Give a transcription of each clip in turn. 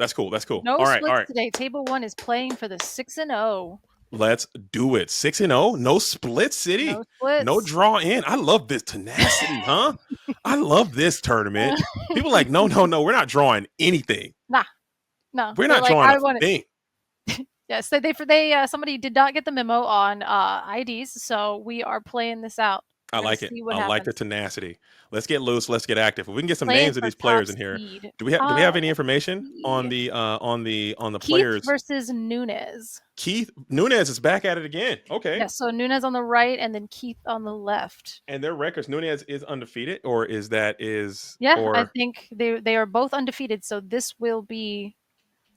That's cool. That's cool. No All right. splits All right. today. Table 1 is playing for the 6-0. Let's do it. 6-0. No split city. No splits. No draw in. I love this tenacity, huh? I love this tournament. People are like, no, we're not drawing anything. No. We're They're not like, drawing I a want thing. Yes, somebody did not get the memo on IDs, so we are playing this out. I like it. I like the tenacity. Let's get loose. Let's get active. If we can get some names of these players in here. Do we have any information on the players? Keith versus Nunez. Keith Nunez is back at it again. Okay. Yeah, so Nunez on the right and then Keith on the left. And their records, Nunez is undefeated, or I think they are both undefeated. So this will be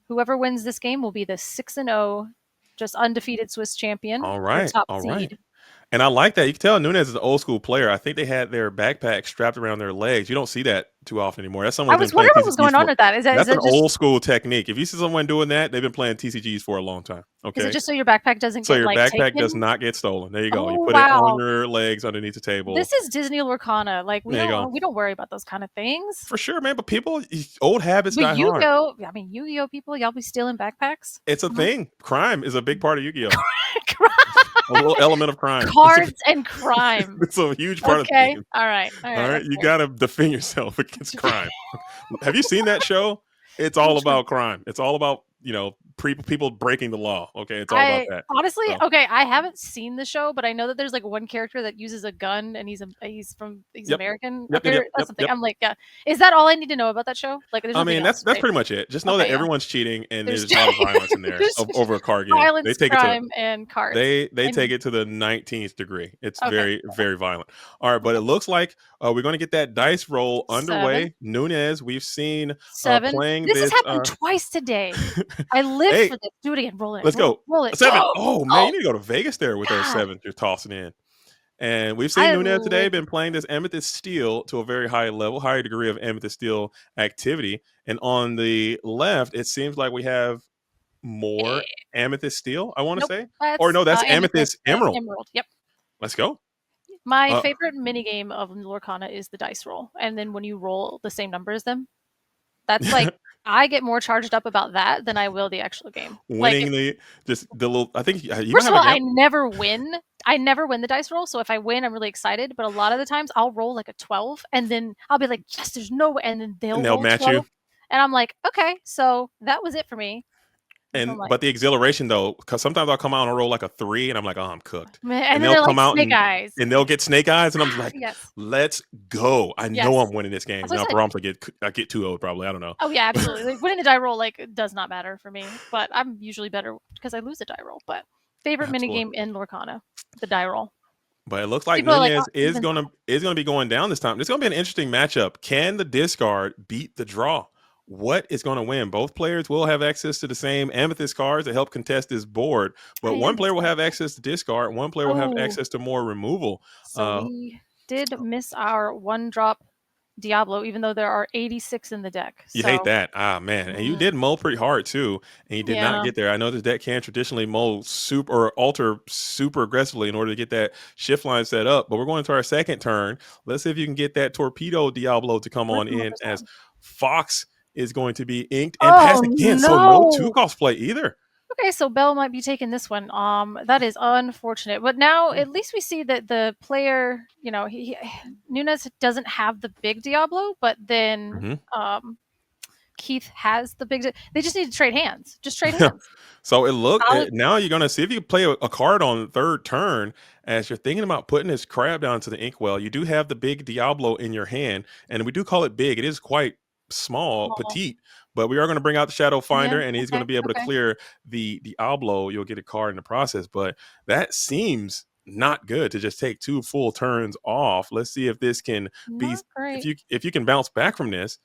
whoever wins this game will be the 6-0, just undefeated Swiss champion. All right. Top all seed. right. And I like that. You can tell Nunez is an old school player. I think they had their backpack strapped around their legs. You don't see that too often anymore. That's someone. I was wondering what was going on with that. That's an old school technique. If you see someone doing that, they've been playing TCGs for a long time. Okay. Is it just so your backpack doesn't get like backpack does not get stolen? There you go. You put it on your legs underneath the table. This is Disney Lorcana. Like we don't worry about those kind of things. For sure, man. But people, old habits die hard. Yu-Gi-Oh! I mean, Yu-Gi-Oh! People, y'all be stealing backpacks. It's a thing. Crime is a big part of Yu-Gi-Oh! A little element of crime. Cards and crime. It's a huge part of the game. All right. You got to defend yourself against crime. Have you seen that show? It's all about crime. It's all about, people breaking the law. Okay. It's all about that. Honestly, okay. I haven't seen the show, but I know that there's like one character that uses a gun and he's American. That's the thing. I'm like, is that all I need to know about that show? Like, that's pretty much it. Just know that everyone's cheating and there's a lot of violence in there over a card game. Violence, they take crime, and cards. They take it to the 19th degree. It's very, very violent. All right, but it looks like we're going to get that dice roll underway. 7. Nunez, we've seen 7. Playing this has happened twice today. I live for this. Do it again. Roll it. Let's go. Roll it. 7. Oh, man, you need to go to Vegas there with those 7s you're tossing in. And we've seen Nunez today been playing this Amethyst Steel to a very high level, higher degree of Amethyst Steel activity. And on the left, it seems like we have more Amethyst Steel, I want to say. Or no, that's Amethyst Emerald. Yep. Let's go. My favorite minigame of Lorcana is the dice roll. And then when you roll the same number as them, that's like I get more charged up about that than I will the actual game. Winning the little. I think. First of all, I never win. I never win the dice roll. So if I win, I'm really excited. But a lot of the times, I'll roll like a 12, and then I'll be like, "Yes, there's no way," and then they'll match 12, you. And I'm like, "Okay, so that was it for me." But the exhilaration though, because sometimes I'll come out and roll like a 3, and I'm like, "Oh, I'm cooked." And they'll come out and they'll get snake eyes, and I'm just like, "Let's go!" I know I'm winning this game. Now, perhaps I get 2-0 probably. I don't know. Oh yeah, absolutely. Like, winning the die roll does not matter for me, but I'm usually better because I lose the die roll. But favorite minigame in Lorcana, the die roll. But it looks like Nunez is gonna be going down this time. It's gonna be an interesting matchup. Can the discard beat the draw? What is going to win? Both players will have access to the same Amethyst cards to help contest this board, but one player will have access to discard. One player will have access to more removal. So we did miss our 1-drop Diablo, even though there are 86 in the deck. You hate that. Ah, man. And you did mull pretty hard, too, and you did not get there. I know this deck can traditionally mull or alter super aggressively in order to get that shift line set up, but we're going to our second turn. Let's see if you can get that Torpedo Diablo to come on in as Fox is going to be inked and passed again. So no 2-cost play either. Okay, so Bell might be taking this one. That is unfortunate. But now at least we see that the player, Nunez doesn't have the big Diablo, but then Keith has the big. They just need to trade hands. Just trade hands. So now you're going to see if you play a card on the third turn as you're thinking about putting this crab down to the inkwell. You do have the big Diablo in your hand, and we do call it big. It is quite small, petite, but we are going to bring out the Shadow Finder, and he's going to be able to clear the Diablo. You'll get a card in the process, but that seems not good to just take 2 full turns off. Let's see if this can be if you can bounce back from this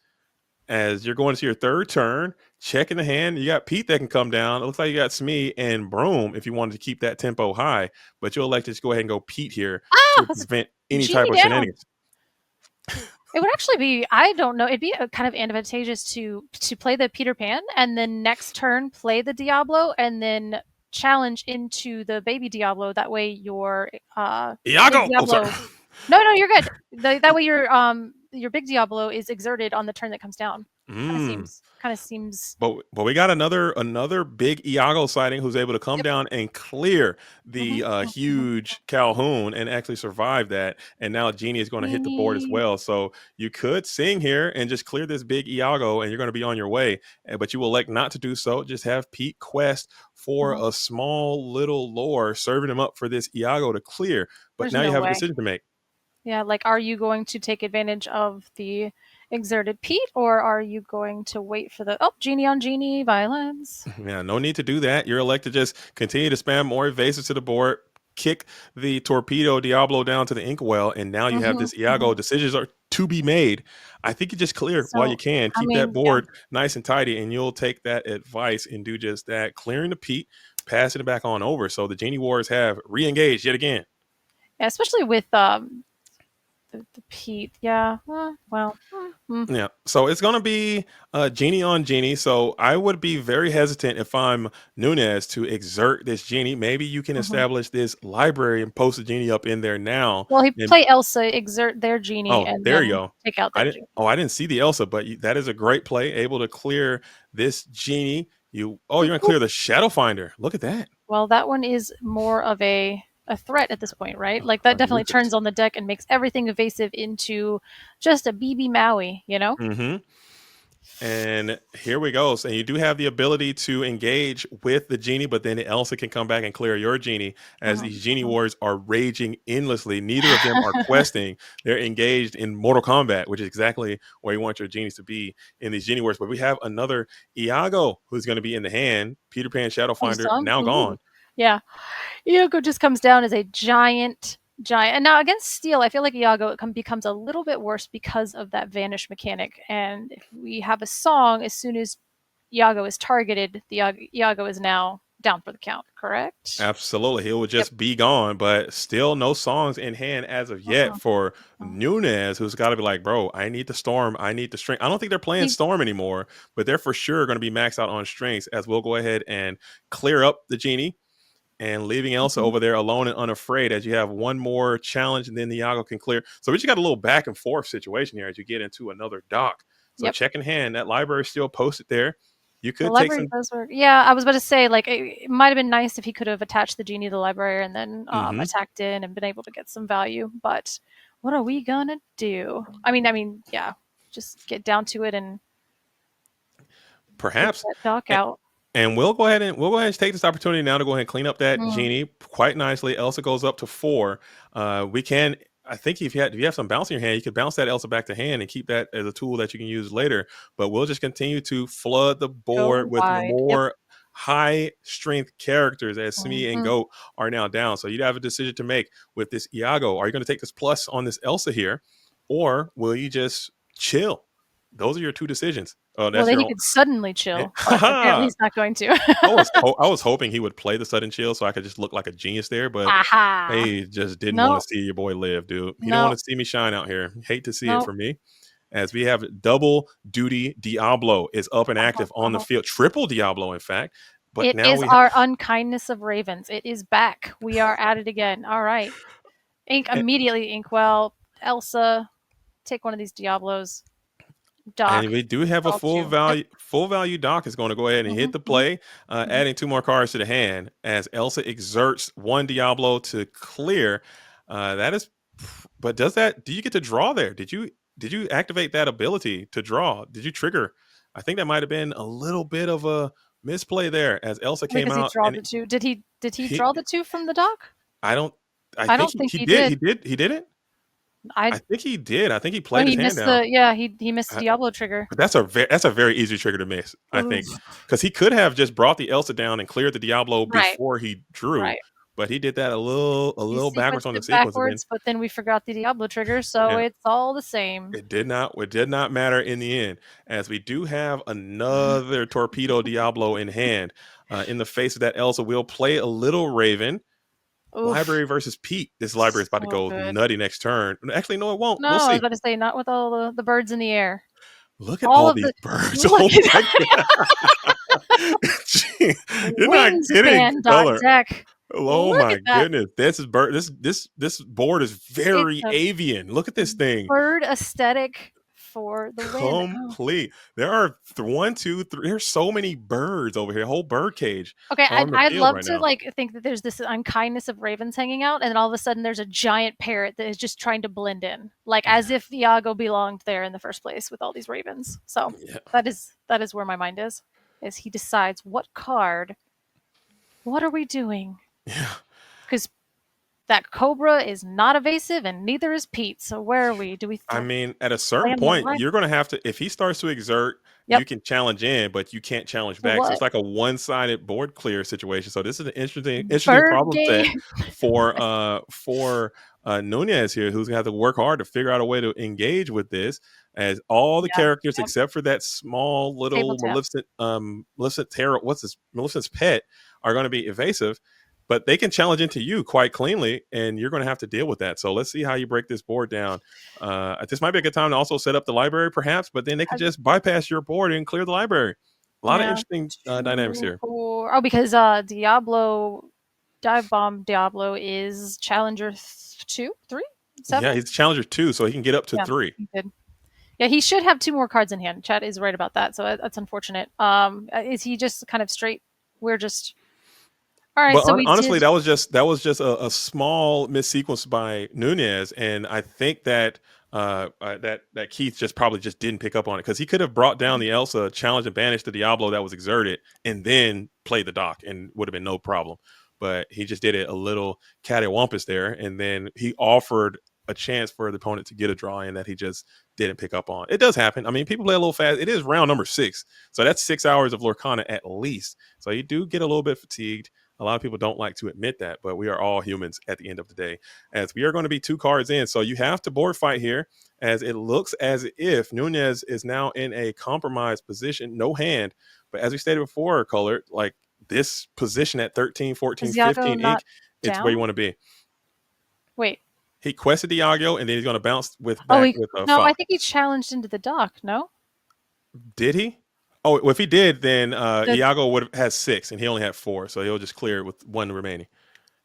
as you're going to your third turn, checking the hand. You got Pete that can come down. It looks like you got Smee and Broom if you wanted to keep that tempo high, but you'll elect to just go ahead and go Pete here to prevent any type of shenanigans. It would actually be, I don't know, it'd be kind of advantageous to play the Peter Pan and then next turn play the Diablo and then challenge into the baby Diablo. That way your Iago. Diablo, no, you're good. That way your big Diablo is exerted on the turn that comes down. Mm. Kind of seems. But we got another big Iago sighting who's able to come Yep. down and clear the Mhm. huge Calhoun and actually survive that. And now Genie is going to hit the board as Genie. well. So you could sing here and just clear this big Iago, and you're going to be on your way. But you will elect not to do so. Just have Pete quest for Uh-huh. a small little lore, serving him up for this Iago to clear. But There's now you no have a way. decision to make. Yeah, like, are you going to take advantage of the exerted Pete, or are you going to wait for the genie on genie violence? Yeah, no need to do that. You're elected to just continue to spam more evasives to the board, kick the torpedo Diablo down to the inkwell, and now you have Hmm. this Iago. Decisions are to be made. I think you just clear while you So, can. I Keep that mean, yeah, board nice and tidy, and you'll take that advice and do just that. Clearing the peat, passing it back on over. So the Genie Wars have re-engaged yet again. yeah, especially with the Pete. Yeah. Well. Yeah. So it's gonna be genie on genie. So I would be very hesitant if I'm Nunez to exert this genie. Maybe you can Mhm. establish this library and post a genie up in there now. Well, he And play Elsa, exert their genie, oh, and there you then go. take out I their didn't. genie. Oh, I didn't see the Elsa, but that is a great play. Able to clear this genie. You're Boop, gonna boop. clear the Shadow Finder. Look at that. Well, that one is more of a threat at this point, right? Like A that definitely nuisance. turns on the deck and makes everything evasive into just a BB Maui, you know? Mm-hmm. And here we go. So you do have the ability to engage with the genie, but then Elsa can come back and clear your genie as Mhm, these genie mhm. wars are raging endlessly. Neither of them are questing. They're engaged in Mortal Kombat, which is exactly where you want your genies to be in these genie wars. But we have another Iago who's going to be in the hand. Peter Pan Shadowfinder Song? now Ooh. gone. Yeah. Iago just comes down as a giant. And now against Steel, I feel like Iago becomes a little bit worse because of that vanish mechanic. And if we have a song, as soon as Iago is targeted, the Iago is now down for the count, correct? Absolutely. He will Yep. just be gone, but still no songs in hand as of yet Uh-uh. for Uh-uh. Nunez, who's got to be like, bro, I need the storm. I need the strength. I don't think they're playing He, storm anymore, but they're for sure going to be maxed out on strengths as we'll go ahead and clear up the genie and leaving Elsa mhm. over there alone and unafraid as you have one more challenge and then the Iago can clear. So we just got a little back and forth situation here as you get into another dock. So Yep. check in hand, that library is still posted there. You The could take library some. does work. Yeah, I was about to say, like, it might have been nice if he could have attached the genie to the library and then Mhm. attacked in and been able to get some value. But what are we gonna do? I mean, yeah, just get down to it and take Perhaps. that dock out. And we'll go ahead and take this opportunity now to go ahead and clean up that Mm, genie quite nicely. Elsa goes up to 4. We can. I think if you have some bounce in your hand, you could bounce that Elsa back to hand and keep that as a tool that you can use later. But we'll just continue to flood the board go with wide. Yep. more high strength characters as Simi and Mhm. Goat are now down. So you'd have a decision to make with this Iago. Are you going to take this plus on this Elsa here, or will you just chill? Those are your two decisions. Oh, Well, that's then your he own. could suddenly chill, but apparently Ha he's not going to. I was hoping he would play the sudden chill so I could just look like a genius there, but Aha! they just didn't want No, to see your boy live, dude. He don't want no, to see me shine out here. Hate to see it no. for me. As we have double duty Diablo is up and Uh-huh, active on the uh-huh. field. Triple Diablo, in fact. But It now is we our unkindness of ravens. It is back. We are at it again. All right. Ink have immediately, Inkwell, Elsa, take one of these Diablos. Doc, and we do have a draw two. Yep. full value doc is going to go ahead and hit Mhm, the mhm, play, mhm. adding 2 more cards to the hand as Elsa exerts 1 Diablo to clear. That is, but does that? Do you get to draw there? Did you activate that ability to draw? Did you trigger? I think that might have been a little bit of a misplay there as Elsa came Because he out draw and the two. Did he he. draw the two from the dock? I don't. I I think don't think he he did. did. He didn't. I I think he did. I think he oh played his he hand missed down. the he missed the Diablo trigger. But that's a very easy trigger to miss, I think, Oof. because he could have just brought the Elsa down and cleared the Diablo Right, before he drew, right. but he did that a He little backwards sequenced on the it sequence again. backwards, but then we forgot the Diablo trigger, so Yeah, it's all the same. it did not matter in the end, as we do have another torpedo Diablo in hand. In the face of that Elsa, we'll play a little Raven. Oof. Library versus Pete. This library is about to So go good. nutty next turn. Actually, no, it won't. No, We'll I was see. about to say not with all the birds in the air. Look at All all of these the birds. look Oh at my god. Gee, you're not kidding, Wingspan dot color. deck. Oh Look my at that. goodness. This board is It's very a avian. Look at this thing. bird aesthetic for the win. Oh. Complete. There are 1, 2, 3. There's so many birds over here. A whole bird cage Okay, on the I'd field love right to now. like think that there's this unkindness of ravens hanging out, and then all of a sudden there's a giant parrot that is just trying to blend in, like as Yeah. if Iago belonged there in the first place with all these ravens. So Yeah. that is where my mind is he decides what card, what are we doing? Yeah. Because that cobra is not evasive, and neither is Pete. So where are we? Do we I throw mean, at a play certain him the point, line? you're gonna have to if he starts to exert, Yep. you can challenge in, but you can't challenge For back. So it's what? like a one-sided board clear situation. So this is an interesting Bird problem set game. for Nunez here, who's gonna have to work hard to figure out a way to engage with this, as all the Yeah. characters Yep. except for that small Table little tap. Maleficent Tarot, what's this Maleficent's pet, are gonna be evasive. But they can challenge into you quite cleanly, and you're going to have to deal with that. So let's see how you break this board down. This might be a good time to also set up the library, perhaps, but then they could just bypass your board and clear the library. A lot of Yeah. interesting dynamics 2, here. 4. Oh, because Dive Bomb Diablo is Challenger 2, 3, Yeah, 7. he's Challenger 2, so he can get up to Yeah, 3. he did. Yeah, he should have 2 more cards in hand. Chat is right about that, so that's unfortunate. Is he just kind of straight? We're just all right. But So we honestly, did. that was just a small missequence by Nunez, and I think that that Keith just probably just didn't pick up on it because he could have brought down the Elsa, challenge and banish the Diablo that was exerted, and then play the dock, and would have been no problem. But he just did it a little cattywampus there, and then he offered a chance for the opponent to get a draw in that he just didn't pick up on. It does happen. I mean, people play a little fast. It is round number 6, so that's 6 hours of Lorcana at least. So you do get a little bit fatigued. A lot of people don't like to admit that, but we are all humans at the end of the day, as we are going to be 2 cards in. So you have to board fight here, as it looks as if Nunez is now in a compromised position, no hand. But as we stated before, Color, like this position at 13, 14, Is Yago 15 ink, not it's where you down? want to be. Wait. He quested Diageo, and then he's going to bounce with Oh, back with a no. I Fox. think he challenged into the dock. No. Did he? Oh, well, if he did, then The, Iago would have has 6, and he only had 4, so he'll just clear it with 1 remaining.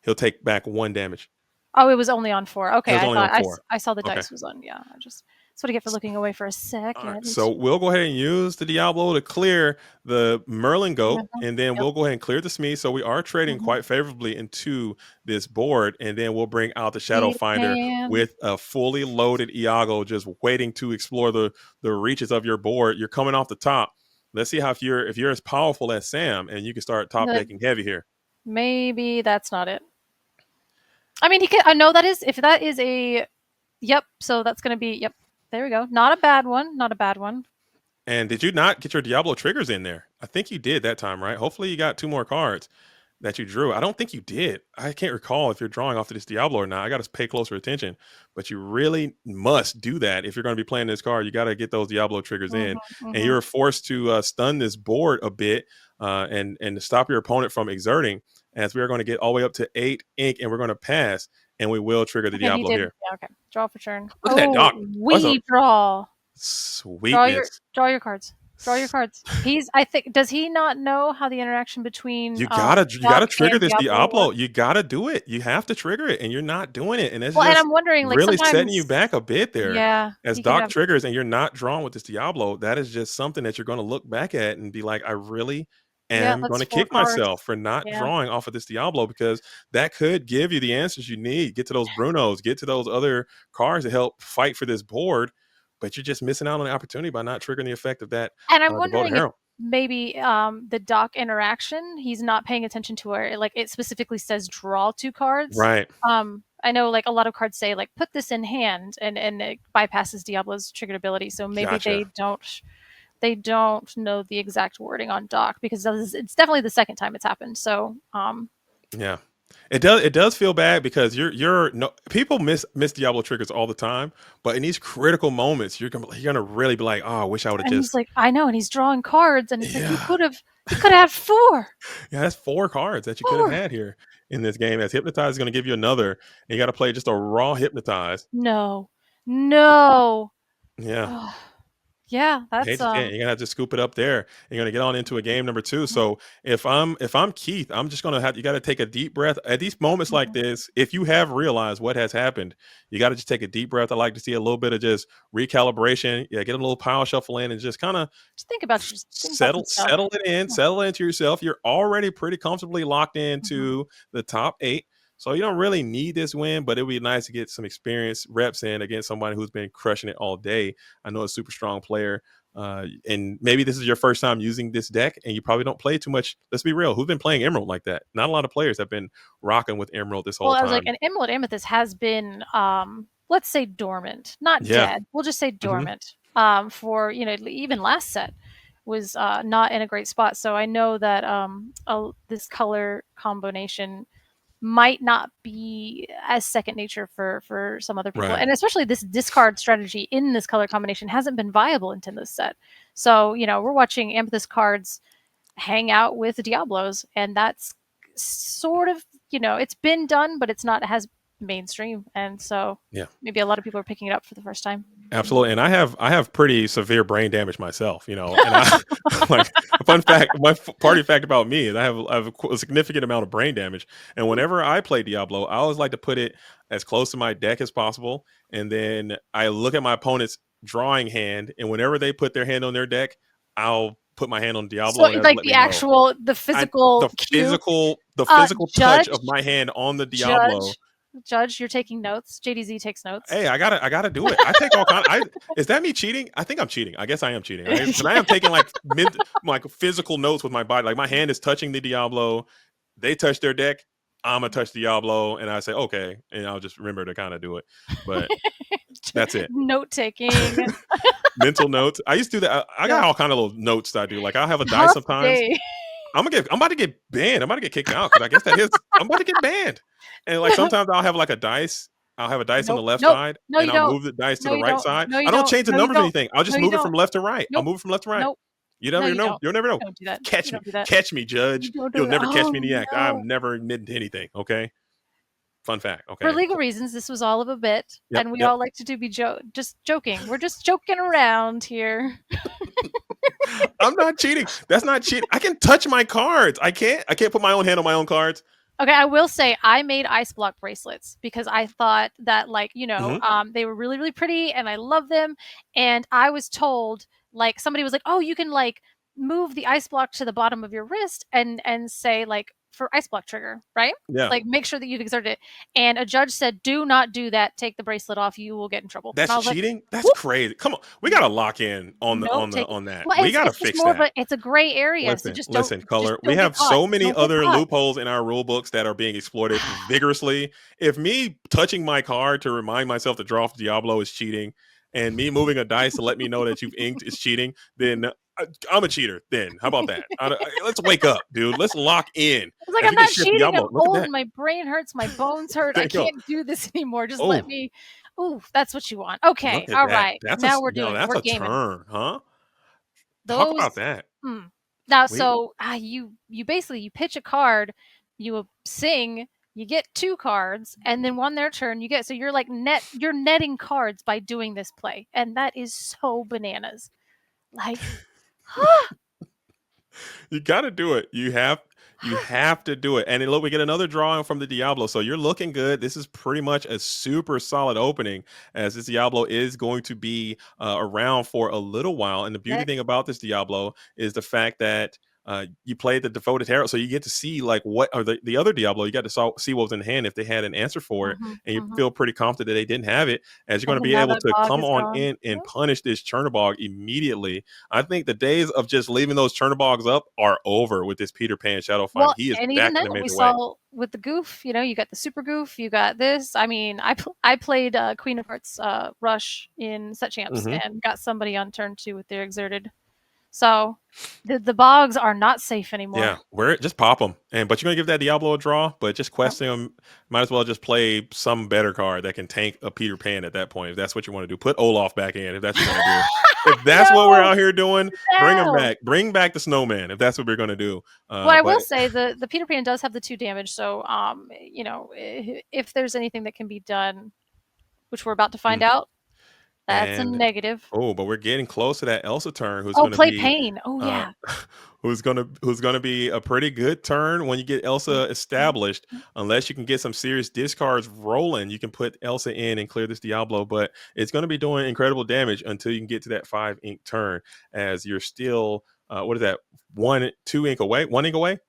He'll take back 1 damage. oh, it was only on 4. It Okay, was I only on thought 4. I saw the Okay. dice was on. Yeah, that's what I get for looking away for a All right. second. So we'll go ahead and use the Diablo to clear the Merlin goat, Mhm. and then Yep. we'll go ahead and clear the Smee. So we are trading Mhm. quite favorably into this board, and then we'll bring out the Shadow Deep Finder hand. with a fully loaded Iago, just waiting to explore the reaches of your board. You're coming off the top. Let's see how if you're as powerful as Sam, and you can start top The, decking heavy here. maybe that's not it. I mean, he can. I know that is if that is a. Yep. So that's gonna be. Yep. There we go. Not a bad one. Not a bad one. And did you not get your Diablo triggers in there? I think you did that time, right? Hopefully you got 2 more cards that you drew. I don't think you did. I can't recall if you're drawing off of this Diablo or not. I got to pay closer attention. But you really must do that if you're going to be playing this card. You got to get those Diablo triggers in, Mhm. and Mhm. you're forced to stun this board a bit and to stop your opponent from exerting. As we are going to get all the way up to 8 ink, and we're going to pass, and we will trigger the Okay, he Diablo did. here. Yeah. Okay. Draw for turn. Look at that Oh, doc. That's a we draw. sweetness. Draw your cards. Draw your cards. He's. I think. Does he not know how the interaction between You gotta Doc trigger and this Diablo Diablo. works? You gotta do it. You have to trigger it, and you're not doing it. And it's Well, and just I'm wondering, like really setting you sometimes. back a bit there. Yeah, As he could Doc have. triggers and you're not drawn with this Diablo, that is just something that you're gonna look back at and be like, I really Yeah, am that's gonna 4 kick cards. myself for not Yeah. drawing off of this Diablo, because that could give you the answers you need. Get to those Brunos, get to those other cards to help fight for this board, but you're just missing out on the opportunity by not triggering the effect of that And I'm Devoted wondering if Herald. maybe the dock interaction, he's not paying attention to where like it specifically says draw 2 cards. Right. I know like a lot of cards say like put this in hand and it bypasses Diablo's triggered ability. So maybe Gotcha. they don't know the exact wording on dock because it's definitely the second time it's happened. So Yeah. It does feel bad because you're no people miss Diablo triggers all the time, but in these critical moments, you're gonna really be like, oh, I wish I would have and he's just like, I know, and he's drawing cards, and it's like yeah. he could have had 4. Yeah, that's 4 cards that you could have 4. had here in this game. As Hypnotize is gonna give you another, and you gotta play just a raw Hypnotize. No. No. Yeah. Ugh. Yeah, You that's hate to say it, you're gonna have to scoop it up there. You're gonna get on into a game number 2. mhm, So if I'm Keith, I'm just gonna have you gotta take a deep breath. At these moments like mhm. this, if you have realized what has happened, you gotta just take a deep breath. I like to see a little bit of just recalibration. Yeah, get a little power shuffle in and just kind of Just think about some stuff. settle it in, Yeah, settle into yourself. You're already pretty comfortably locked mhm. into the top 8. So you don't really need this win, but it would be nice to get some experience reps in against somebody who's been crushing it all day. I know a super strong player. And maybe this is your first time using this deck, and you probably don't play too much. Let's be real. Who's been playing Emerald like that? Not a lot of players have been rocking with Emerald this Well, whole I was like, time. an Emerald Amethyst has been, let's say dormant, not Yeah. dead. We'll just say Hmm. dormant. For even last set was not in a great spot. So I know that this color combination might not be as second nature for some other people, Right. and especially this discard strategy in this color combination hasn't been viable into this set. So we're watching Amethyst cards hang out with Diablos, and that's sort of it's been done, but it's not as mainstream, and so Yeah. maybe a lot of people are picking it up for the first time. Absolutely, and I have pretty severe brain damage myself, and I like a fun fact. My party fact about me is I have a significant amount of brain damage, and whenever I play Diablo, I always like to put it as close to my deck as possible, and then I look at my opponent's drawing hand, and whenever they put their hand on their deck, I'll put my hand on So Diablo, and it's that'll like let me know the I physical cue. the physical touch Judge, of my hand on the Diablo. judge, judge. You're taking notes. JDZ takes notes. Hey, I gotta do it. I take all kind. I Is that me cheating? I think I'm cheating. I guess I am cheating. Because I am taking like physical notes with my body. Like my hand is touching the Diablo. They touch their deck. I'm gonna touch Diablo, and I say okay, and I'll just remember to kind of do it. But that's it. Note taking. Mental notes. I used to do that. I got Yep. all kind of little notes that I do. Like I'll have a dice Tough sometimes. day. I'm about to get banned. I'm about to get kicked out because I guess that is I'm about to get banned. And like sometimes I'll have like a dice. I'll have a dice on the Nope. left Nope. side, No, and you I'll don't. move the dice to No, the you right don't. side. No, you I don't don't. change the No, you numbers or don't. anything. I'll No, just you move it don't. from left to right. I'll Nope. move it from left to right. Nope. You No, never you know. don't. You'll never know. Don't do that. You Catch me. don't do that. Catch me, You Judge. don't do You'll that. never catch Oh me in the act. no. I'm never admitting to anything. Okay. Fun fact. For Okay. legal So, reasons, this was all of a bit, yep. and we Yep. all like to be just joking. We're just joking around here. I'm not cheating. That's not cheating. I can touch my cards. I can't. I can't put my own hand on my own cards. Okay, I will say I made ice block bracelets because I thought that Hmm. they were really really pretty and I love them, and I was told somebody was like, "Oh, you can move the ice block to the bottom of your wrist and say for ice block trigger, right? Yeah. Like make sure that you've exerted it." And a judge said, "Do not do that. Take the bracelet off. You will get in trouble." And That's I was like, cheating. That's "Whoop, crazy. Come on, we gotta lock in on the note taken." on that. Well, We gotta it's just fix more of that. it's a gray area, so Listen, listen, just color. We don't get have caught. so many Don't get other caught. loopholes in our rule books that are being exploited vigorously. If me touching my card to remind myself to draw off Diablo is cheating, and me moving a dice to let me know that you've inked is cheating, then I'm a cheater. Then how about that? Let's wake up, dude. Let's lock in. It's like, As I'm we can not shift cheating. I'm Diablo. Look at old that. and my brain hurts. My bones hurt. There I you go. can't do this anymore. Just let Oh, me. Ooh, that's what you want. Okay. look at All that. right. Now That's we're a gaming. turn, huh? Talk Those. about that. Hmm. Now, We so you basically you pitch a card, you sing, you get 2 cards, and then on their turn you get so you're netting cards by doing this play, and that is so bananas. Like, You got to do it. You have to do it. And then look, we get another drawing from the Diablo. So you're looking good. This is pretty much a super solid opening, as this Diablo is going to be around for a little while. And the beauty let thing about this Diablo is the fact that you played the devoted herald, so you get to see like what or the other Diablo. You got to see what was in hand if they had an answer for it, mhm, and you mhm. feel pretty confident that they didn't have it. As you're going And to then be now able that to bog come is on gone. in and Yep. punish this Chernobog immediately. I think the days of just leaving those Chernobogs up are over with this Peter Pan Shadow Find. Well, He is and even back then in a we major way. saw with the goof, you got the super goof, you got this. I mean, I played Queen of Hearts Rush in set champs Hmm. and got somebody on turn 2 with their exerted. So the bogs are not safe Yeah, anymore. where just pop them, and but you're gonna give that Diablo a draw, but just Yep. questing them. Might as well just play some better card that can tank a Peter Pan at that point. If that's what you want to do, put Olaf back in. If that's what you're gonna do, if that's what we're No, out here doing, bring him no. back. Bring back the Snowman. If that's what we're gonna do. Well, I But will say the Peter Pan does have the 2 damage, so if there's anything that can be done, which we're about to find mm, out, That's a And negative. but we're getting close to that Elsa turn, who's Oh, gonna play be, pain. Oh, uh, yeah. who's gonna be a pretty good turn when you get Elsa established. Unless you can get some serious discards rolling, you can put Elsa in and clear this Diablo, but it's gonna be doing incredible damage until you can get to that 5 ink turn, as you're still, what is that? 2 ink away? 1 ink away?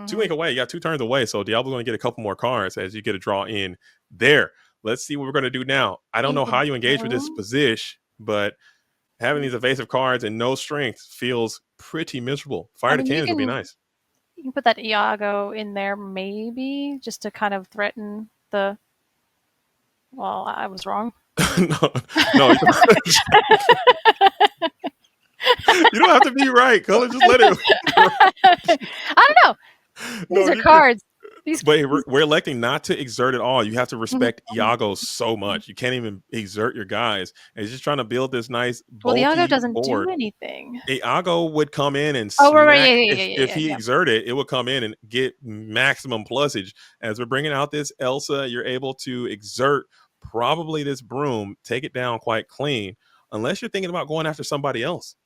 2 ink Mhm. away. You got 2 turns away, so Diablo's gonna get a couple more cards as you get a draw in there. Let's see what we're gonna do now. I don't know Ink how of you engage with this Bloom? position, but having these evasive cards and no strength feels pretty miserable. I Fire to mean, cannons would be nice. you can put that Iago in there maybe just to kind of threaten the. Well, I was wrong. No, no, you don't have to be right, Color. Just let it. I don't know. No, These are you're good. cards. These. But we're electing not to exert at all. You have to Mhm, respect mhm, Iago so mhm. much. You can't even exert your guys. And he's just trying to build this nice Well, the Iago bulky doesn't do board. anything. Iago would come in and Oh, right, yeah, smack yeah, yeah, if yeah, he yeah. exerted, it would come in and get maximum plusage. As we're bringing out this Elsa, you're able to exert probably this broom, take it down quite clean, unless you're thinking about going after somebody else.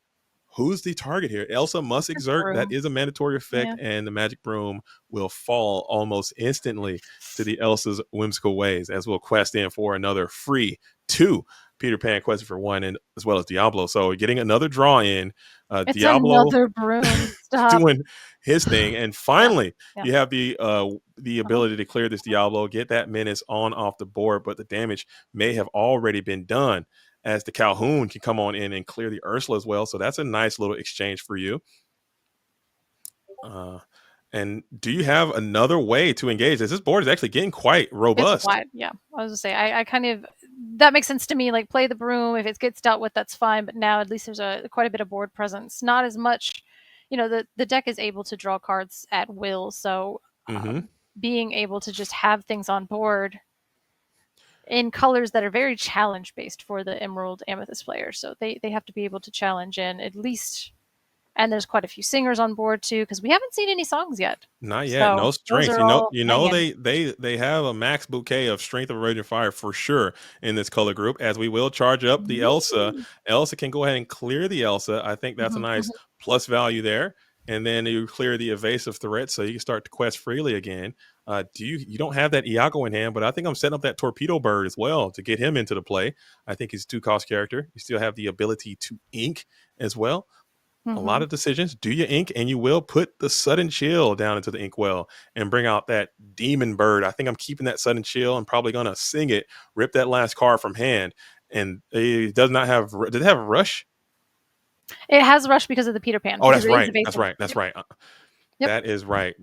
Who's the target here? Elsa must Your exert. That broom. is a mandatory effect, Yeah. and the magic broom will fall almost instantly to the Elsa's whimsical ways, as we'll quest in for another free 2 Peter Pan quest for 1, and as well as Diablo. So getting another draw in, It's Diablo another broom. Stop. doing his thing, and Yeah, finally yeah. you have the Uh-huh. ability to clear this Diablo, get that menace on off the board, but the damage may have already been done, as the Calhoun can come on in and clear the Ursula as well. So that's a nice little exchange for you. Uh, and do you have another way to engage this? This board is actually getting quite It's robust. wide, yeah. I was gonna say, I kind of that makes sense to me. Like, play the broom. If it gets dealt with, that's fine. But now at least there's a quite a bit of board presence. Not as much, the deck is able to draw cards at will. So Mm-hmm. being able to just have things on board in colors that are very challenge based for the Emerald Amethyst players. So they have to be able to challenge in at least. And there's quite a few singers on board too, because we haven't seen any songs yet. Not yet. So No those strength. are all hanging. They have a max bouquet of strength of raging fire for sure in this color group. As we will charge up the Elsa. Ooh. Elsa can go ahead and clear the Elsa. I think that's a Mhm, nice mhm. plus value there. And then you clear the evasive threat, so you can start to quest freely again. You don't have that Iago in hand, but I think I'm setting up that torpedo bird as well to get him into the play. I think he's a 2-cost character. You still have the ability to ink as well. A lot Mhm. of decisions. Do you ink, and you will put the sudden chill down into the inkwell and bring out that demon bird. I think I'm keeping that sudden chill. I'm probably gonna sing it, rip that last card from hand, and it does not have. Did it have rush? It has rush because of the Peter Pan, Oh, because that's it is right. That's evasive. right. That's Yep, right. yep. That is right.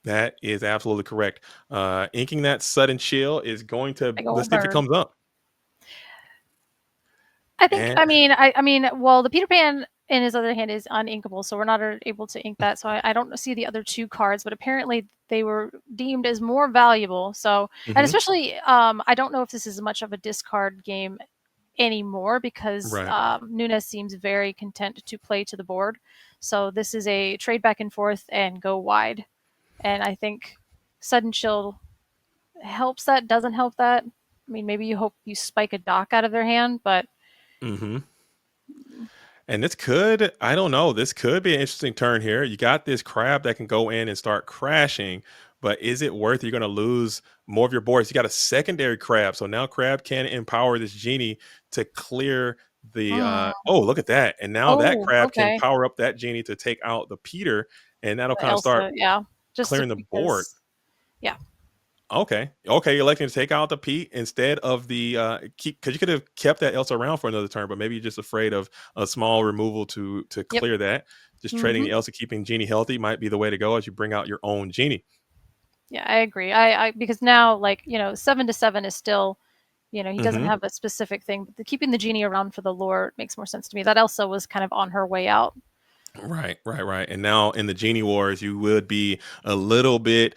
That is absolutely correct. Inking that sudden chill is going to, Big let's old see if it bird. comes up. I think. And I mean, well, the Peter Pan in his other hand is uninkable, so we're not able to ink that. So I don't see the other two cards, but apparently they were deemed as more valuable. So, and mhm, especially, I don't know if this is much of a discard game anymore because right. Nunez seems very content to play to the board. So this is a trade back and forth and go wide. And I think sudden chill helps that, doesn't help that. I mean, maybe you hope you spike a dock out of their hand, but Hmm. And this could, I don't know, this could be an interesting turn here. You got this crab that can go in and start crashing, but is it worth you're going to lose more of your boards? You got a secondary crab. So now crab can empower this genie to clear the mm, oh, look at that. And now that oh, crab can okay. power up that genie to take out the Peter, and that'll The kind of start Elsa, yeah, just clearing the board. because, yeah, Okay. Okay, you're electing to take out the Pete instead of the keep, because you could have kept that Elsa around for another turn, but maybe you're just afraid of a small removal to yep, clear that. Just trading hmm the Elsa, keeping Genie healthy might be the way to go as you bring out your own Genie. yeah, I agree. I because now, like, 7 to 7 is still, he doesn't Hmm. have a specific thing, but keeping the genie around for the lore makes more sense to me. That Elsa was kind of on her way out. Right, right, right. And now in the Genie Wars, you would be a little bit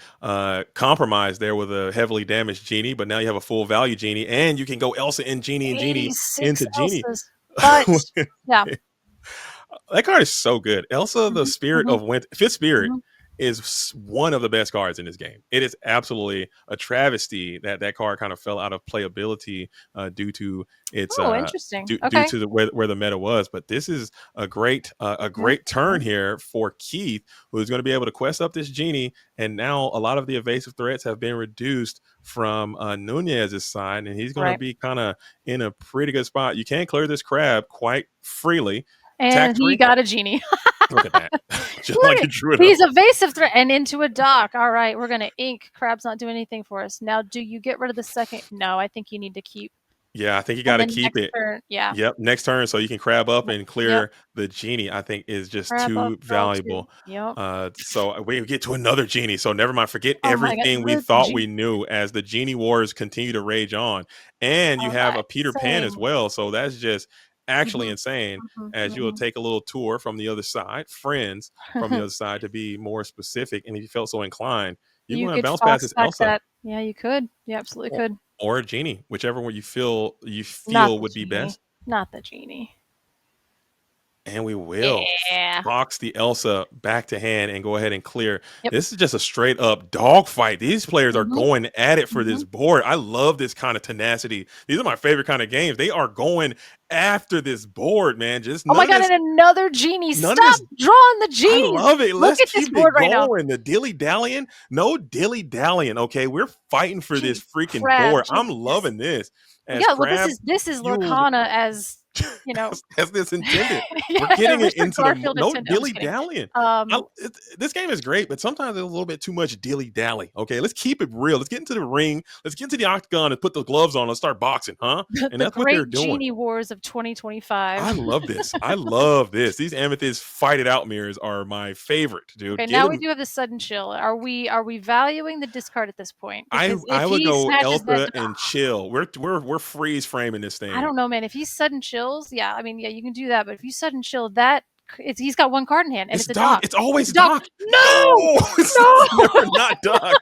compromised there with a heavily damaged Genie, but now you have a full value Genie, and you can go Elsa and Genie 86 into Genie. Elsas, but yeah. That card is so good. Elsa, the Hmm, spirit hmm, of winter, fifth spirit, hmm is one of the best cards in this game. It is absolutely a travesty that that card kind of fell out of playability due to its Oh, interesting. due Okay. to the where the meta was. But this is a great turn here for Keith, who's going to be able to quest up this genie. And now a lot of the evasive threats have been reduced from Nunez's side, and he's going to Right. be kind of in a pretty good spot. You can clear this crab quite freely. And Tax he free. got a genie. Look at that. Just Look like at you drew it He's up. evasive threat and into a dock. All right, we're gonna ink. Crab's not doing anything for us. Now, do you get rid of the second? No, I think you need to keep. Yeah, I think you And got to then keep next it. turn, yeah. Yep, next turn, so you can crab up and Yep. clear the genie. I think is just Crab up, too draw two. valuable. Yep. So we get to another genie. So never mind. Forget Oh my god, everything we the thought we genie. knew as the genie wars continue to rage on, and you All have right, a Peter Pan as same. well. So that's just actually Mhm, insane. mhm, As you will mhm. take a little tour from the other side, friends from the other side, to be more specific. And if you felt so inclined, you You want to could bounce past fox this back Elsa that. Yeah, you could. You absolutely or, could. or a genie, whichever one you Not feel the would be genie. best. Not the genie. And we will Yeah. fox the Elsa back to hand and go ahead and clear. Yep. This is just a straight up dog fight. These players are Mhm, going at it for this mhm. board. I love this kind of tenacity. These are my favorite kind of games. They are going after this board, man. Just Oh my god, and another genie. none of Stop this. drawing the I genies. love it. Look Let's at this keep board it right now. going. The dilly dallying, no dilly dallying. Okay, we're fighting for this Genie, freaking crab, board. I'm genie. Yes. loving this. As Yeah, well, crab this is fueled Lorcana as, you know. as this intended. We're Yeah, getting it Richard into the Garfield no attendant. I'm dilly just kidding. dallying. Um, This game is great, but sometimes there's a little bit too much dilly dally. Okay, let's keep it real. Let's get into the ring. Let's get into the octagon and put the gloves on. Let's start boxing, huh? And the that's what they're Great doing. Genie Wars of 2025. I love this. I love this. These Amethyst fight it out mirrors are my favorite, dude. Okay, Get now we them. do have the sudden chill. Are we valuing the discard at this point? Because if I would he go snatches that, Elsa and chill. We're freeze framing this I thing. don't know, man. If he's sudden chills, yeah, I mean, yeah, you can do that. But if you sudden chill, he's got one card in hand, and It's it's a Doc. dock. It's always It's a dock. Doc. No, No, it's no, never not Doc.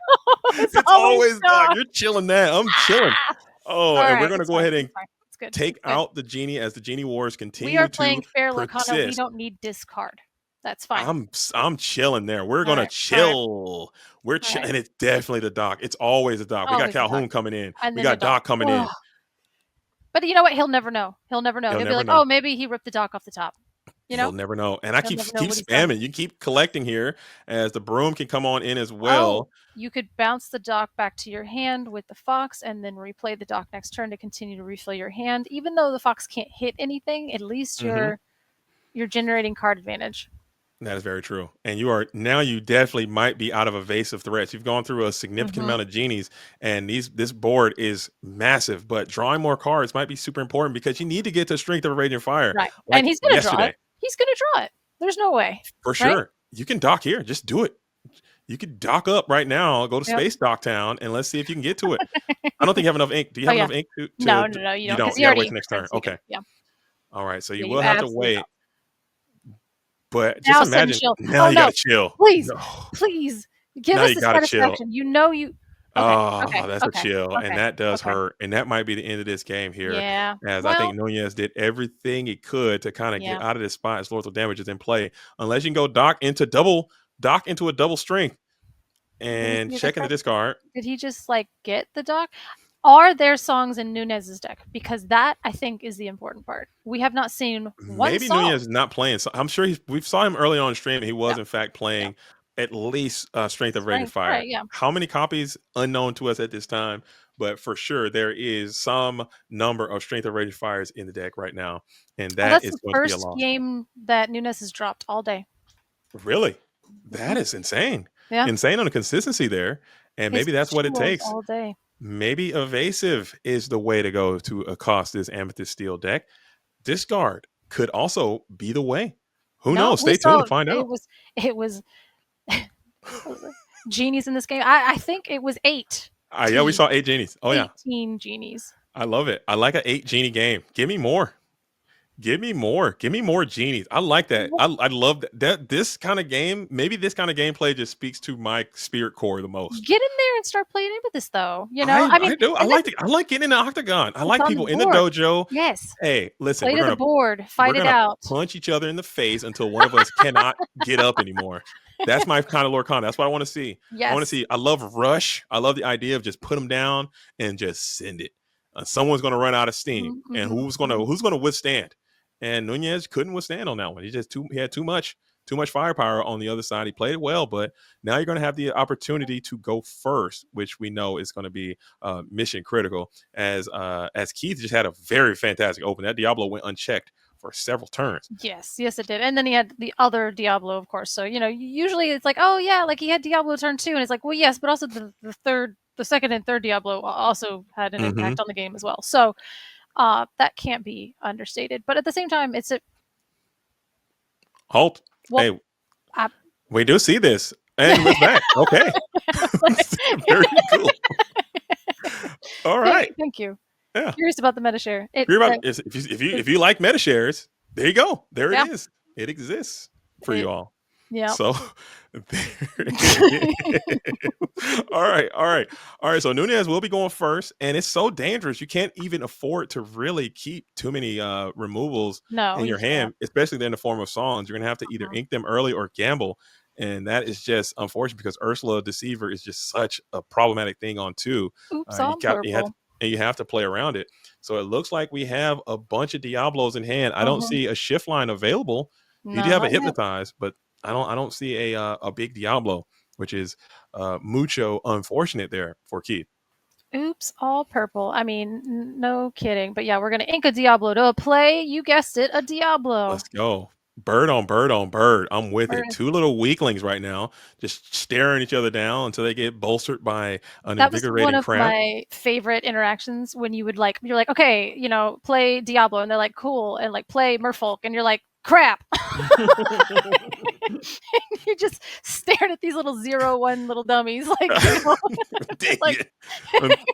it's It's always always Doc. dock. You're chilling that. I'm chilling. Ah! Oh, All and we're right, gonna it's go fine. ahead and It's fine. It's good. take It's good. out the genie as the genie wars We are continue to playing fair Lorcana. We persist. don't need discard. That's fine. I'm chilling there. We're All gonna right. All right. chill. We're All chill, right. and it's definitely the Doc. It's always a Doc. We got Always a dock. Calhoun coming in. And We then a got dock. Doc coming Oh. in. But you know what? He'll never know. He'll never know. He'll He'll be never like, know. oh, maybe he ripped the dock off the top. You He'll know? never know. And I He'll keep never know keep what he's done. spamming. You keep collecting here as the broom can come on in as Oh, well. you could bounce the dock back to your hand with the fox and then replay the dock next turn to continue to refill your hand. Even though the fox can't hit anything, at least you're generating card advantage. That is very true. And you definitely might be out of evasive threats. You've gone through a significant amount of genies, and this board is massive, but drawing more cards might be super important because you need to get to strength of a raging fire. Right. Like And he's gonna draw yesterday. it. He's gonna draw it. There's no way. For Right? sure. You can dock here. Just do it. You could dock up right now, go to Yep. Space Dock Town, and let's see if you can get to it. I don't think you have enough ink. Do you Oh, have yeah. enough ink to No, to- you you don't. 'Cause don't. he You gotta already wait inked till next the turn. turn, so you Okay. can, yeah. All right. So Yeah, you you will have to absolutely wait. don't. But just Now sudden imagine chill. now Oh, you no. gotta chill. Please. No. Please. Give Now us you the gotta chill. satisfaction. You know you Okay. Okay. Oh, that's a Okay. chill, and Okay. that does Okay. hurt, and that might be the end of this game here, Yeah. as I Well, think Nunez did everything he could to kinda get yeah. out of this spot as lethal damage is in play, unless you can go dock into a double strength Did he and get check the in the card? discard. Did he just, like, get the dock? Are there songs in Nunez's deck? Because that, I think, is the important part. We have not seen one Maybe Nunez song. is not playing, so I'm sure we saw him early on stream, he was Yeah. in fact Yeah. playing at least, Strength of Raging Strength. Fire. Right, yeah. How many copies? Unknown to us at this time, but for sure there is some number of Strength of Raging Fires in the deck right now, and Well, that that's is the going to be a first loss. game that Nunez has dropped all day. Really? That Mhm. is insane. Yeah. Insane on the consistency there, and His maybe that's what it chills takes. all day. Maybe evasive is the way to go to accost this Amethyst Steel deck. Discard could also be the way. Who No, knows? we Stay tuned saw to find out. it was what was it? Genies in this game. I think it was 8. Yeah, we saw 8 genies. Oh yeah, 18 genies. I love it. I like an 8 genie game. Give me more. Give me more. Give me more genies. I like that. I love that. This kind of game, maybe this kind of gameplay just speaks to my spirit core the most. Get in there and start playing into this, though. You know, I mean, I do. I like getting in the octagon. I like on the people in the board. dojo. Yes. Hey, listen, Play to the board. we're Fight it gonna out. punch each other in the face until one of us cannot get up anymore. That's my kind of Lorcana. That's what I want to see. I want to Yes. see. I love rush. I love the idea of just put them down and just send it. Someone's going to run out of steam, and who's gonna withstand? And Nunez couldn't withstand on that one. He had too much firepower on the other side. He played it well, but now you're going to have the opportunity to go first, which we know is going to be mission critical. As Keith just had a very fantastic open. That Diablo went unchecked for several turns. Yes, it did. And then he had the other Diablo, of course. So, usually it's like, oh yeah, like he had Diablo turn 2, and it's like, well, yes, but also the second and third Diablo also had an impact on the game as well. So, that can't be understated. But at the same time, it's a halt. Well, hey, we do see this, and we're back. Okay, very cool. All right, thank you. Yeah, curious about the meta share. If you like meta shares, there you go. There it is. It exists for you all. Yeah. So, all right. So Nunez will be going first, and it's so dangerous. You can't even afford to really keep too many removals in your hand, especially in the form of songs. You're gonna have to either ink them early or gamble, and that is just unfortunate because Ursula Deceiver is just such a problematic thing on 2. Oops, I'm purple. And you have to play around it. So it looks like we have a bunch of Diablos in hand. I don't see a shift line available. You do have a Hypnotize, but I don't see a big Diablo, which is mucho unfortunate there for Keith. Oops, all purple. I mean, no kidding. But yeah, we're gonna ink a Diablo to play. You guessed it, a Diablo. Let's go. Bird on bird on bird. I'm with it. 2 little weaklings right now, just staring each other down until they get bolstered by an invigorating That was one crab. of my favorite interactions when you're like, okay, play Diablo, and they're like, cool, and like play Merfolk, and you're like, crap. You're just staring at these little 0-1 little dummies, like,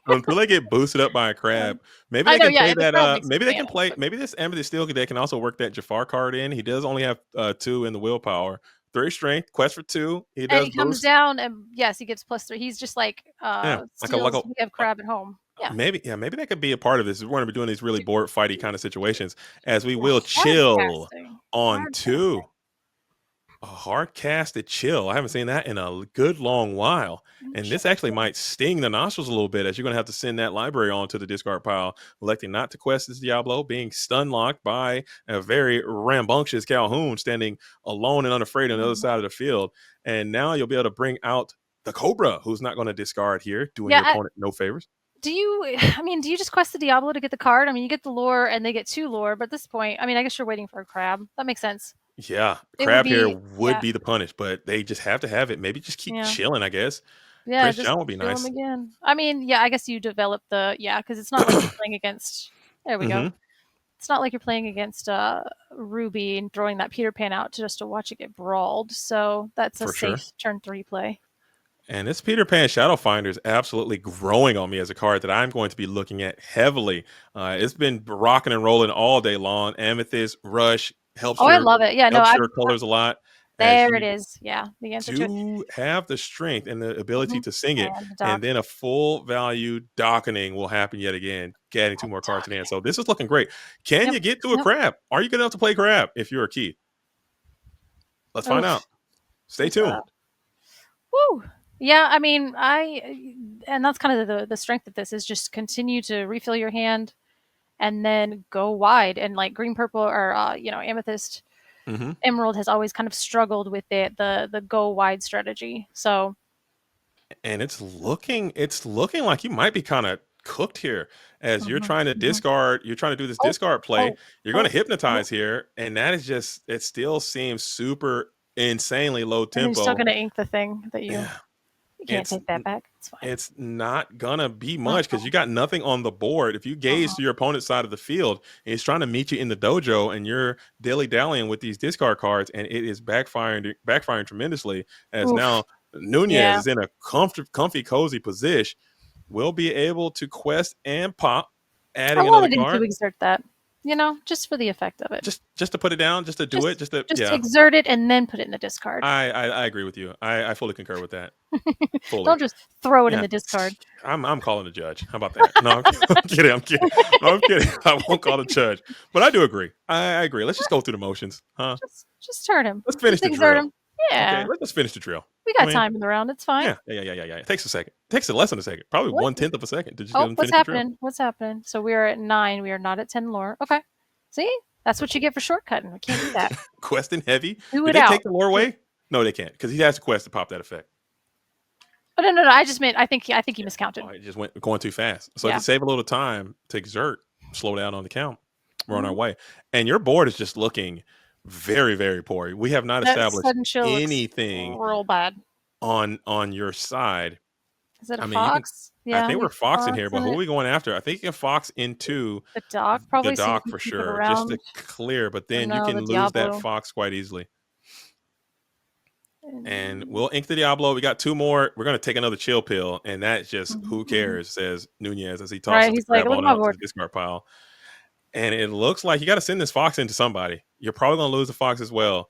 until they get boosted up by a crab. Maybe they can play that. Maybe they can play. Maybe this Amethyst Steel they can also work that Jafar card in. He does only have 2 in the willpower. 3 strength, quest for 2. He comes down, and yes, he gets +3. He's just like, steals, we have crab at home. Yeah. Maybe that could be a part of this. We're going to be doing these really board fighty kind of situations as we will chill on 2. A hard casted chill. I haven't seen that in a good long while. And this actually might sting the nostrils a little bit as you're going to have to send that library onto the discard pile, electing not to quest this Diablo, being stun locked by a very rambunctious Calhoun standing alone and unafraid on the other side of the field. And now you'll be able to bring out the Cobra, who's not going to discard here, doing your opponent no favors. Do you just quest the Diablo to get the card? I mean, you get the lore and they get 2 lore, but at this point, I mean, I guess you're waiting for a crab. That makes sense. Yeah, crab here would be the punish, but they just have to have it. Maybe just keep chilling, I guess. Yeah, Prince John would be nice. Again. I mean, yeah, I guess you develop because it's not like you're playing against. There we go. It's not like you're playing against Ruby and throwing that Peter Pan out just to watch it get brawled. So that's a safe turn 3 play. And this Peter Pan Shadow Finder is absolutely growing on me as a card that I'm going to be looking at heavily. It's been rocking and rolling all day long. Amethyst, Rush, helps I love it. Yeah, helps your colors a lot. There it is. Yeah, the answer to it. Have the strength and the ability to sing it, and then a full value dockening will happen yet again, getting 2 more cards in hand. So this is looking great. Can you get to a crab? Are you good enough to play crab if you're a Keith? Let's find out. Stay tuned. Woo! Yeah, I mean, and that's kind of the strength of this is just continue to refill your hand, and then go wide. And like green, purple, or Amethyst, Emerald has always kind of struggled with the go wide strategy. So, and it's looking like you might be kind of cooked here as you're trying to discard. You're trying to do this discard play. You're going to hypnotize here, and that is just it. Still seems super insanely low tempo. And you're still going to ink the thing that you. Yeah. You can't take that back. It's fine. It's not gonna be much because you got nothing on the board. If you gaze to your opponent's side of the field and he's trying to meet you in the dojo and you're dilly-dallying with these discard cards and it is backfiring tremendously as now Nunez is in a comfy, cozy position. Will be able to quest and pop, adding another card. To exert that. Just for the effect of it. Just to put it down, just to do it, just to exert it and then put it in the discard. I agree with you. I fully concur with that. Fully. Don't just throw it in the discard. I'm calling the judge. How about that? No, I'm kidding. I won't call the judge, but I do agree. I agree. Let's just go through the motions, huh? Just turn him. Let's finish the drill. Yeah. Okay, let's finish the drill. We I got mean, time in the round. It's fine. yeah. It takes a second. It takes less than a second. Probably What? 1/10 of a second to just go Oh, and what's finish the drill. happening? What's happening? So we are at 9. We are not at 10 lore. Okay. See? That's what you get for shortcutting. We can't do that. Questing heavy. Do Did it they out. take the lore Do it. away? No, they can't because he has to quest to pop that effect. Oh no. I just meant I think he miscounted. Oh, it just went going too fast. So if Yeah. you save a little time to exert, slow down on the count. We're on our Mhm. way. And your board is just looking very, very poor. We have not That established sudden chill looks anything real bad. on your side. Is it a I mean, you can. fox? I Yeah, think we we're have foxing here, fox but in who are it. we going after? I think you can fox into The dock the probably, so you dock can for keep it sure, just around. to clear. But Or then you no, can the lose that Diablo. fox quite easily. And And, we'll ink the Diablo. We got 2 more. We're gonna take another chill pill, and that's just who mhm. cares, says Nunez as he Right, tosses the he's like, crab "Look at on my out to board." the discard pile. And it looks like you got to send this fox into somebody. You're probably gonna lose the fox as well.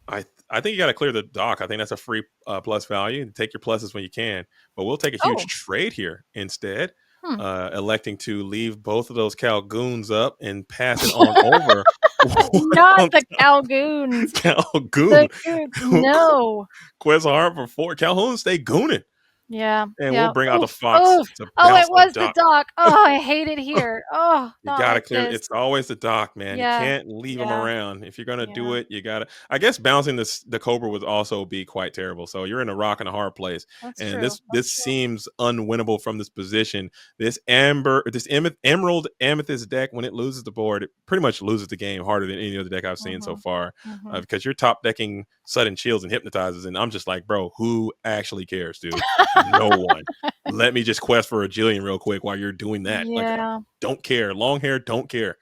I think you got to clear the dock. I think that's a free plus value. Take your pluses when you can, but we'll take a huge Oh, trade here instead. hmm. Electing to leave both of those Calgoons up and pass it on over. Not the Calgoons. Calgoon. The goon no. Quest hard for 4. Calhoun stay gooning. Yeah, And we'll yeah. bring out the Oof, fox oof. to Oh, bounce it the was the dock. dock. Oh, I hate it here. Oh, You not gotta like clear. this. It's always the dock, man. You Yeah, can't leave them yeah, around. If you're gonna do yeah. it, you gotta. I guess bouncing the cobra would also be quite terrible. So you're in a rock and a hard place, That's and true. this That's true. seems unwinnable from this position. This emerald amethyst deck, when it loses the board, it pretty much loses the game harder than any other deck I've seen so Mhm, far. mhm. Because you're top decking sudden shields and hypnotizes, and I'm just like, bro, who actually cares, dude? No one. Let me just quest for a Jillian real quick while you're doing that. Like, Yeah, don't care. Long hair, don't care.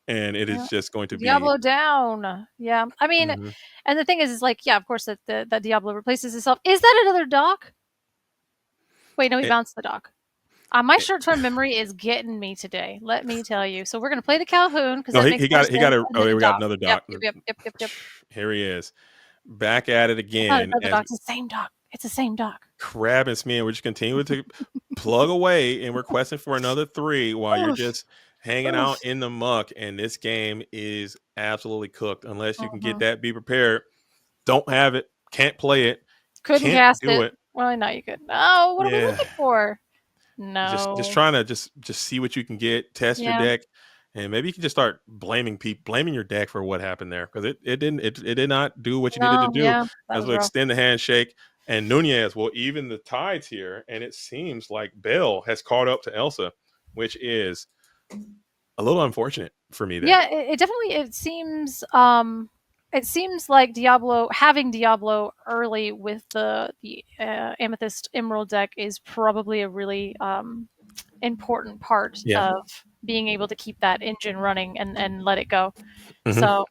And it yeah. is just going to be. Diablo down. Yeah. I mean, Mhm. and the thing is like, yeah, of course that Diablo replaces itself. Is that another dock? Wait, no, he It, bounced the dock. My it, short-term memory is getting me today. Let me tell you. So we're gonna play the Calhoun because no, that makes he more got it. He got sense, it. and Oh, then yeah, the we got dock. another Yep, doc. yep. Here he is, back at it It's not again another as dock. It's the same dock. It's the same dock. Crab and Smee. We're just continuing to plug away, and we're questing for another 3 while you're Oof, just hanging oof. out in the muck. And this game is absolutely cooked unless you can get Mhm. that. Be prepared. Don't have it. Can't play it. Couldn't Can't cast do it. it. Well, no, you could. Oh, what are we Yeah. looking for? Just No. trying to just see what you can get, test your Yeah. deck, and maybe you can just start blaming your deck for what happened there because it did not do what you needed to No. do. Yeah. That As was we rough. extend the handshake, and Nunez will even the tides here, and it seems like Bell has caught up to Elsa, which is a little unfortunate for me there. Yeah. It definitely. It seems. It seems like having Diablo early with the Amethyst Emerald deck is probably a really important part Yeah. of being able to keep that engine running and let it go. Mhm. So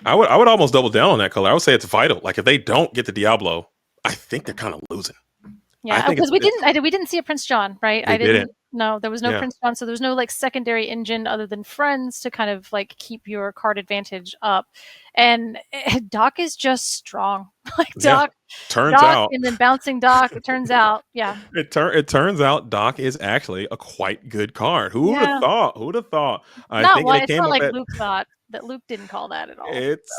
I would almost double down on that color. I would say it's vital. Like if they don't get the Diablo, I think they're kind of losing. I yeah, think because it's we didn't see a Prince John, right? I they didn't. didn't. No, there was no Yeah. Prince John, so there was no like secondary engine other than friends to kind of like keep your card advantage up. And Doc is just strong, like Yeah. Turns Doc, out and then bouncing Doc. It turns out, yeah, it turns out Doc is actually a quite good card. Who would have yeah. thought? Who would have thought? I Not think why they it's came not up like at Luke thought that. Luke didn't call that at all.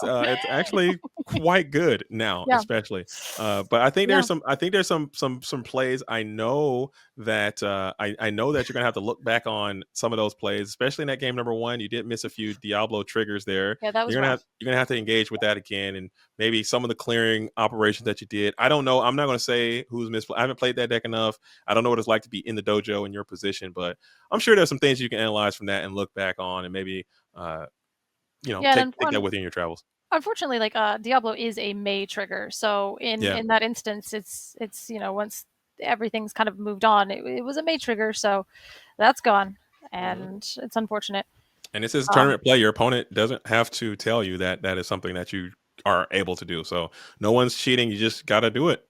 So it's actually quite good now, yeah, especially. But I think yeah. there's some plays. I know that I know that you're gonna have to look back on some of those plays, especially in that game number 1. You did miss a few Diablo triggers there. Yeah, that was rough. You're gonna have to engage with that again, and maybe some of the clearing operations that you did. I don't know. I'm not gonna say who's missed. I haven't played that deck enough. I don't know what it's like to be in the dojo in your position, but I'm sure there's some things you can analyze from that and look back on, and maybe uh, Yeah, and take that with you in your travels. unfortunately, like Diablo is a May trigger, so Yeah. in that instance, it's once everything's kind of moved on, it was a May trigger, so that's gone, Mhm. and it's unfortunate. And this is Um, tournament play. Your opponent doesn't have to tell you that that is something that you are able to do. So no one's cheating. You just got to do it.